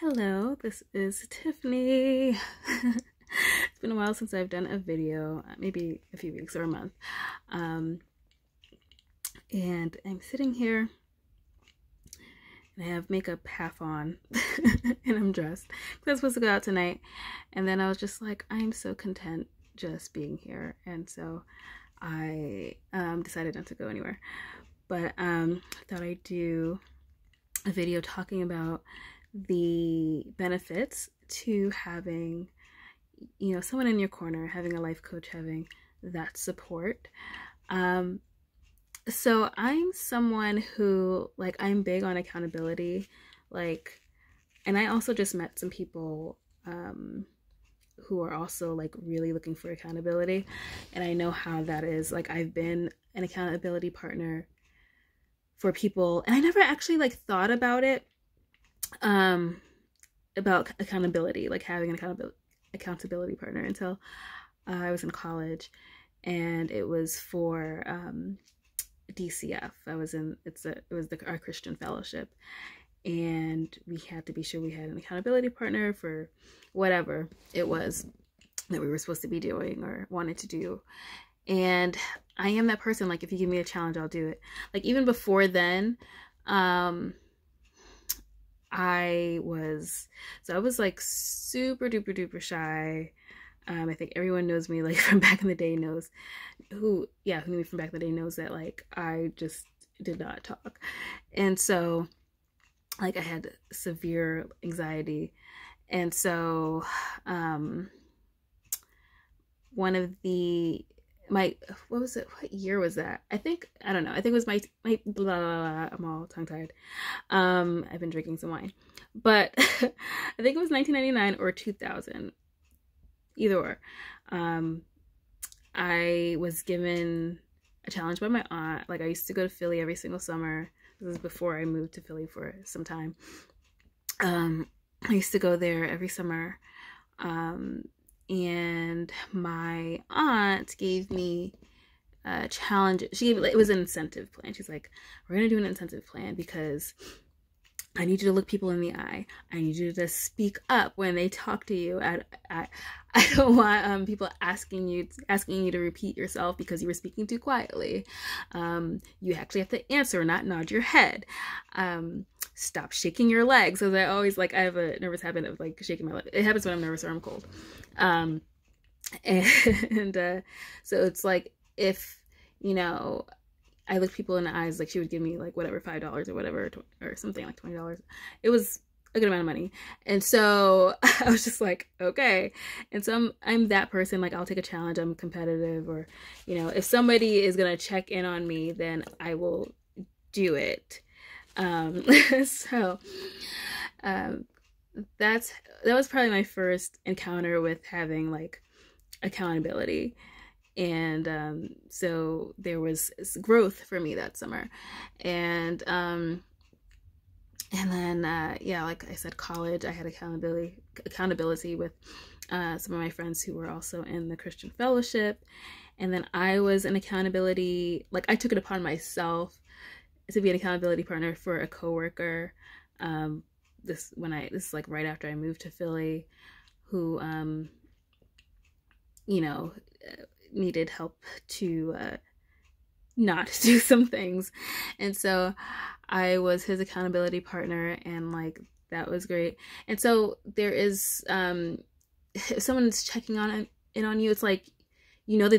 Hello, this is Tiffany. It's been a while since I've done a video, maybe a few weeks or a month. And I'm sitting here and I have makeup half on and I'm dressed because I was supposed to go out tonight. And then I was just like, I'm so content just being here. And so I decided not to go anywhere. But I thought I'd do a video talking about the benefits to having, someone in your corner, having a life coach, having that support. So I'm someone who, I'm big on accountability, and I also just met some people who are also really looking for accountability, and I know how that is. I've been an accountability partner for people, and I never actually thought about it, about accountability, having an accountability partner, until I was in college, and it was for DCF. It was our Christian fellowship, and we had to be sure we had an accountability partner for whatever it was that we were supposed to be doing or wanted to do. And I am that person. If you give me a challenge, I'll do it. Even before then, I was super duper duper shy. I think everyone knows me from back in the day, who knew me from back in the day knows that I just did not talk. And so I had severe anxiety. And so what year was that? I don't know. I think it was my blah, blah, blah, I'm all tongue tied. I've been drinking some wine, but I think it was 1999 or 2000, either or. I was given a challenge by my aunt. I used to go to Philly every single summer. This was before I moved to Philly for some time. I used to go there every summer. And my aunt gave me a challenge. It was an incentive plan. She's like, we're going to do an incentive plan because I need you to look people in the eye. I need you to speak up when they talk to you. I don't want people asking you to repeat yourself because you were speaking too quietly. You actually have to answer, not nod your head. Stop shaking your legs. Because I always I have a nervous habit of shaking my leg. It happens when I'm nervous or I'm cold. So it's if I looked people in the eyes, she would give me whatever, $5 or whatever, or something, $20. It was a good amount of money. And so I was just okay. And so I'm that person. I'll take a challenge. I'm competitive, or if somebody is gonna check in on me, then I will do it. So that was probably my first encounter with having accountability. And so there was growth for me that summer. And then like I said, college, I had accountability with some of my friends who were also in the Christian fellowship. And then I was an accountability, I took it upon myself to be an accountability partner for a coworker. This is right after I moved to Philly, who needed help to not do some things. And so I was his accountability partner, and that was great. And so there is if someone's checking in on you, it's that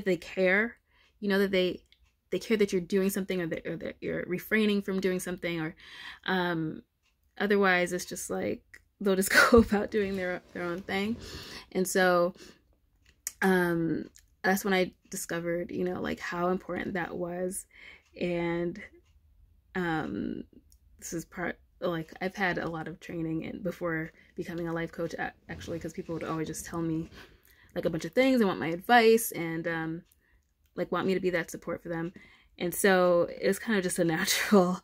they care, that they care that you're doing something, or that you're refraining from doing something, or otherwise it's just they'll just go about doing their own thing. And so that's when I discovered, how important that was. And this is part, I've had a lot of training before becoming a life coach, actually, because people would always just tell me a bunch of things and want my advice, and want me to be that support for them. And so it was kind of just a natural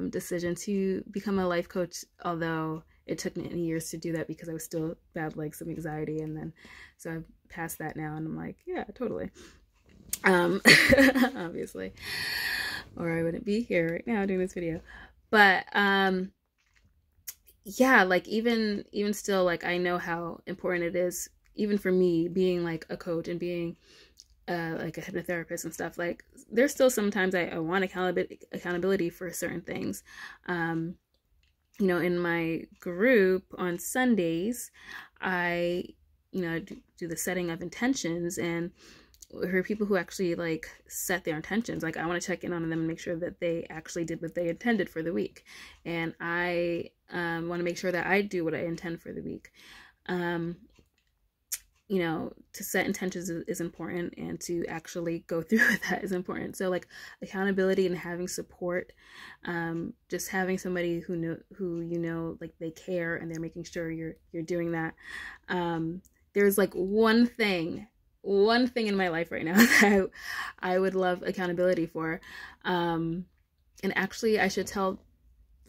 decision to become a life coach, although it took me years to do that because I was still battling some anxiety. And then so I've passed that now, and I'm yeah, totally. Obviously, or I wouldn't be here right now doing this video. But yeah, like even still, like I know how important it is, even for me being like a coach and being like a hypnotherapist and stuff. Like there's still sometimes I want accountability for certain things. In my group on Sundays, I do the setting of intentions, and for people who actually like set their intentions, like I want to check in on them and make sure that they actually did what they intended for the week, and I want to make sure that I do what I intend for the week. To set intentions is important, and to actually go through with that is important. So like accountability and having support, just having somebody who like they care and they're making sure you're doing that. There's like one thing in my life right now that I would love accountability for. And actually I should tell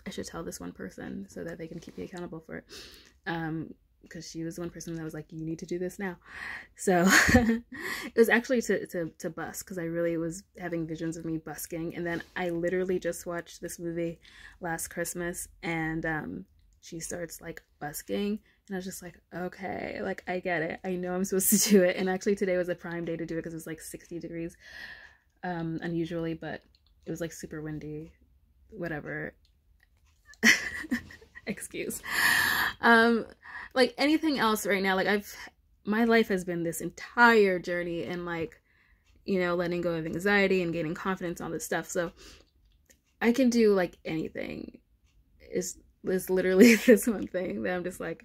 this one person so that they can keep me accountable for it. Because she was one person that was like, you need to do this now. So it was actually to busk, because I really was having visions of me busking. And then I literally just watched this movie last Christmas, and she starts like busking, and I was just like, okay, like I get it. I know I'm supposed to do it. And actually today was a prime day to do it because it was like 60 degrees unusually, but it was like super windy, whatever. Excuse. Like anything else right now, like my life has been this entire journey, and like, letting go of anxiety and gaining confidence, all this stuff. So I can do like anything. Is literally this one thing that I'm just like,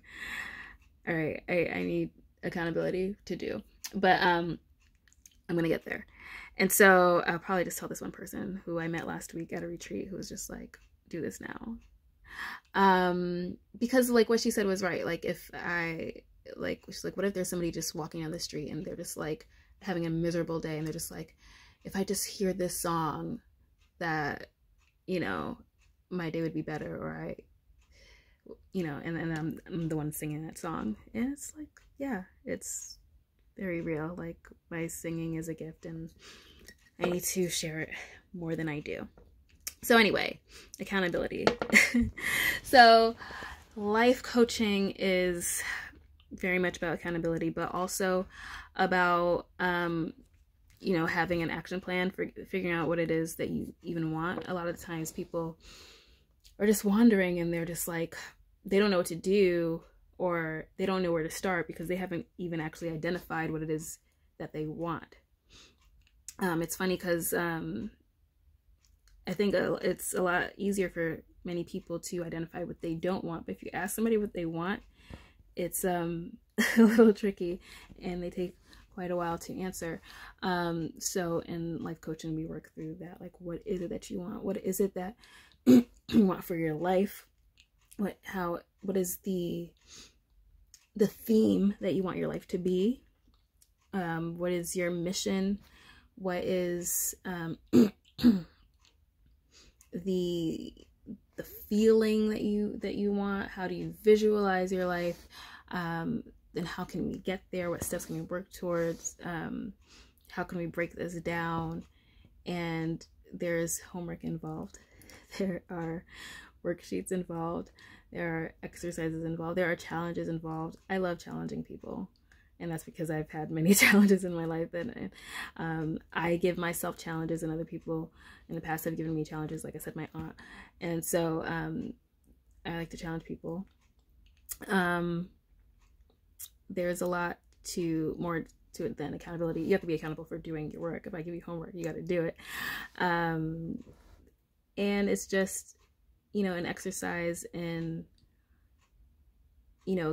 all right, I need accountability to do, but I'm gonna get there. And so I'll probably just tell this one person who I met last week at a retreat, who was just like, do this now. Because like what she said was right. Like if she's like, what if there's somebody just walking down the street and they're just like having a miserable day, and they're just like, if I just hear this song, that, my day would be better, or and I'm the one singing that song. And it's like, yeah, it's very real. Like my singing is a gift, and I need to share it more than I do. So anyway, accountability. So life coaching is very much about accountability, but also about, having an action plan for figuring out what it is that you even want. A lot of the times people are just wandering, and they're just like, they don't know what to do, or they don't know where to start because they haven't even actually identified what it is that they want. It's funny because, I think it's a lot easier for many people to identify what they don't want. But if you ask somebody what they want, it's a little tricky, and they take quite a while to answer. So in life coaching, we work through that. Like, what is it that you want? What is it that you want for your life? What is the theme that you want your life to be? What is your mission? What is the feeling that you want? How do you visualize your life? Then how can we get there? What steps can we work towards? How can we break this down? And there's homework involved. There are worksheets involved. There are exercises involved. There are challenges involved. I love challenging people. And that's because I've had many challenges in my life, and I give myself challenges, and other people in the past have given me challenges, like I said, my aunt. And so I like to challenge people. There's a lot more to it than accountability. You have to be accountable for doing your work. If I give you homework, you got to do it. And it's just, an exercise in,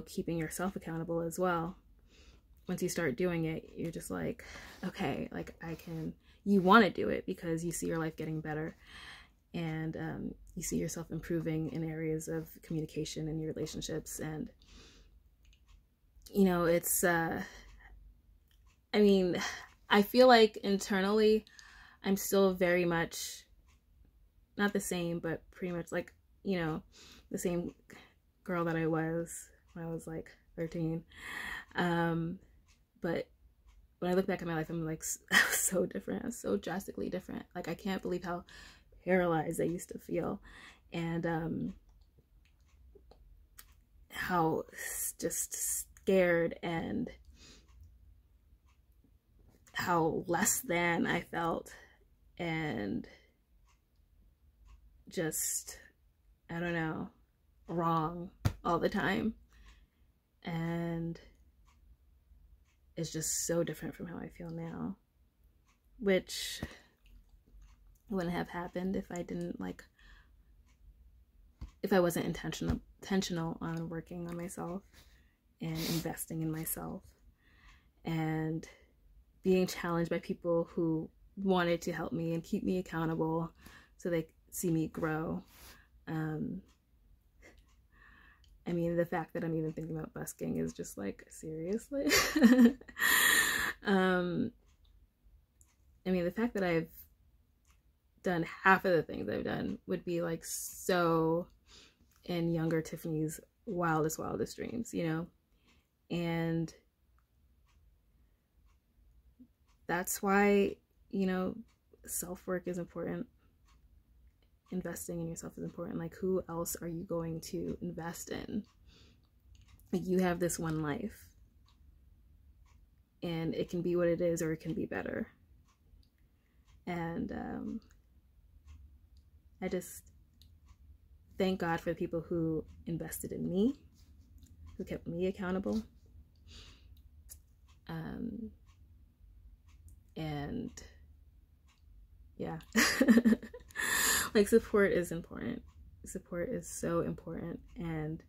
keeping yourself accountable as well. Once you start doing it, you're just like, okay, like you want to do it because you see your life getting better, and you see yourself improving in areas of communication and your relationships. And, it's, I feel like internally, I'm still very much not the same, but pretty much like, the same girl that I was when I was like 13. But when I look back at my life, I'm like, I was so different. I was so drastically different. Like, I can't believe how paralyzed I used to feel. And how just scared and how less than I felt, and just, I don't know, wrong all the time. And it's just so different from how I feel now, which wouldn't have happened if I didn't if I wasn't intentional on working on myself and investing in myself and being challenged by people who wanted to help me and keep me accountable so they see me grow. I mean, the fact that I'm even thinking about busking is just like, seriously? I mean, the fact that I've done half of the things I've done would be like so in younger Tiffany's wildest dreams, you know? And that's why, you know, self-work is important. Investing in yourself is important. Like, who else are you going to invest in? Like, you have this one life, and it can be what it is, or it can be better. And I just thank God for the people who invested in me, who kept me accountable. And yeah. Like, support is important. Support is so important. And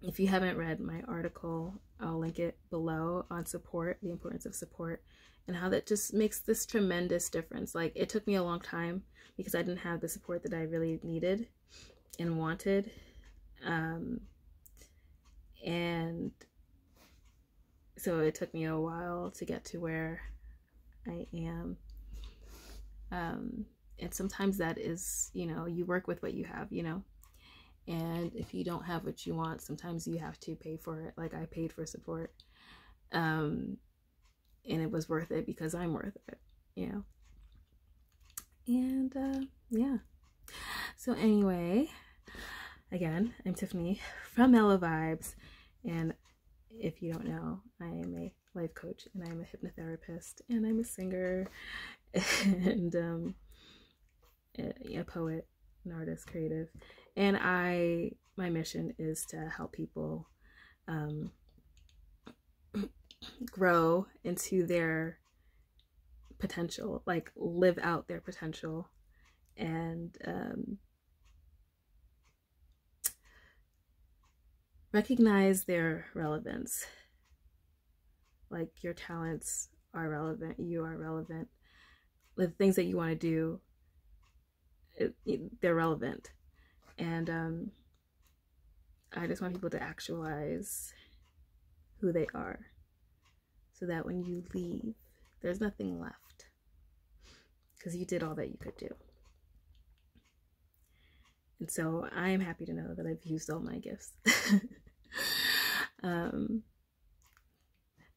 if you haven't read my article, I'll link it below on support, the importance of support, and how that just makes this tremendous difference. Like, it took me a long time because I didn't have the support that I really needed and wanted. And so it took me a while to get to where I am. And sometimes that is, you know, you work with what you have, you know, and if you don't have what you want, sometimes you have to pay for it. Like, I paid for support, and it was worth it because I'm worth it, you know. And yeah. So anyway, again, I'm Tiffany from Mellow Vibes, and if you don't know, I am a life coach, and I'm a hypnotherapist, and I'm a singer, and a poet, an artist, creative. And my mission is to help people grow into their potential, like live out their potential, and recognize their relevance. Like, your talents are relevant, you are relevant, the things that you want to do, they're relevant. And I just want people to actualize who they are, so that when you leave, there's nothing left, because you did all that you could do. And so I am happy to know that I've used all my gifts.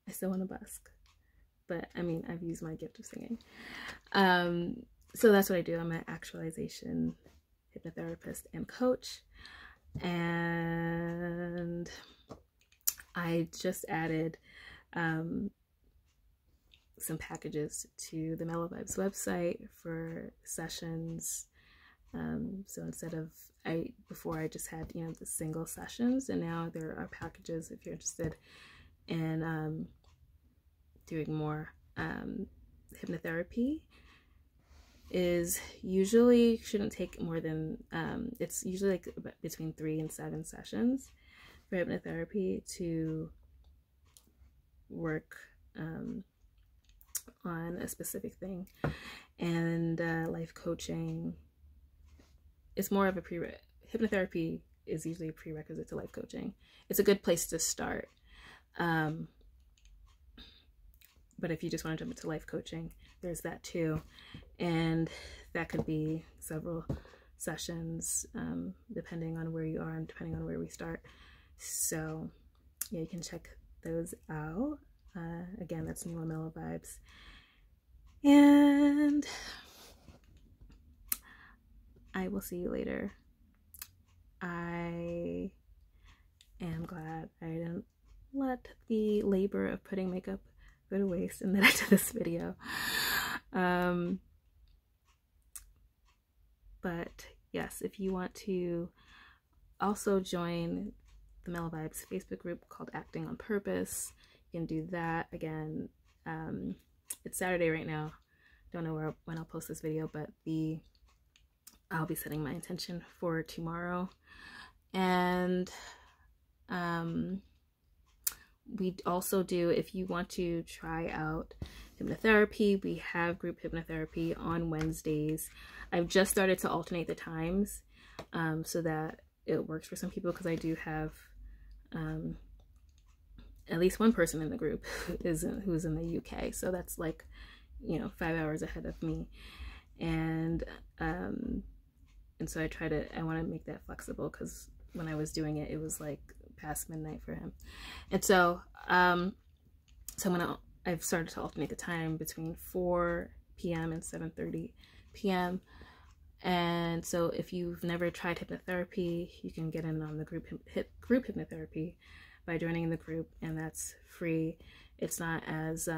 I still want to busk, but I mean, I've used my gift of singing. So that's what I do. I'm an actualization hypnotherapist and coach. And I just added some packages to the Mellow Vibes website for sessions. So instead of, before I just had, you know, the single sessions, and now there are packages if you're interested in doing more. Hypnotherapy is usually, shouldn't take more than, it's usually like between 3 and 7 sessions for hypnotherapy to work on a specific thing. And life coaching, it's more of a hypnotherapy is usually a prerequisite to life coaching. It's a good place to start. But if you just want to jump into life coaching, there's that too. And that could be several sessions, depending on where you are and depending on where we start. So yeah, you can check those out. Again, that's new on Mellow Vibes. And I will see you later. I am glad I didn't let the labor of putting makeup go to waste and that I did this video. But yes, if you want to also join the Mellow Vibes Facebook group called Acting on Purpose, you can do that. Again, it's Saturday right now. Don't know when I'll post this video, but I'll be setting my intention for tomorrow. And we also do, if you want to try out hypnotherapy, we have group hypnotherapy on Wednesdays. I've just started to alternate the times so that it works for some people, because I do have at least one person in the group who's in the UK, so that's like, you know, 5 hours ahead of me. And so I want to make that flexible, because when I was doing it, it was like past midnight for him. And so I've started to alternate the time between 4 p.m. and 7:30 p.m. And so if you've never tried hypnotherapy, you can get in on the group hypnotherapy by joining the group, and that's free. It's not as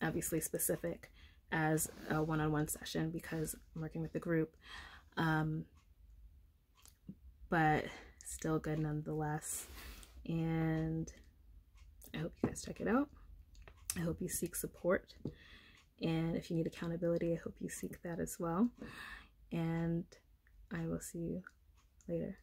obviously specific as a one-on-one session because I'm working with the group, but still good nonetheless. And I hope you guys check it out. I hope you seek support, and if you need accountability, I hope you seek that as well. And I will see you later.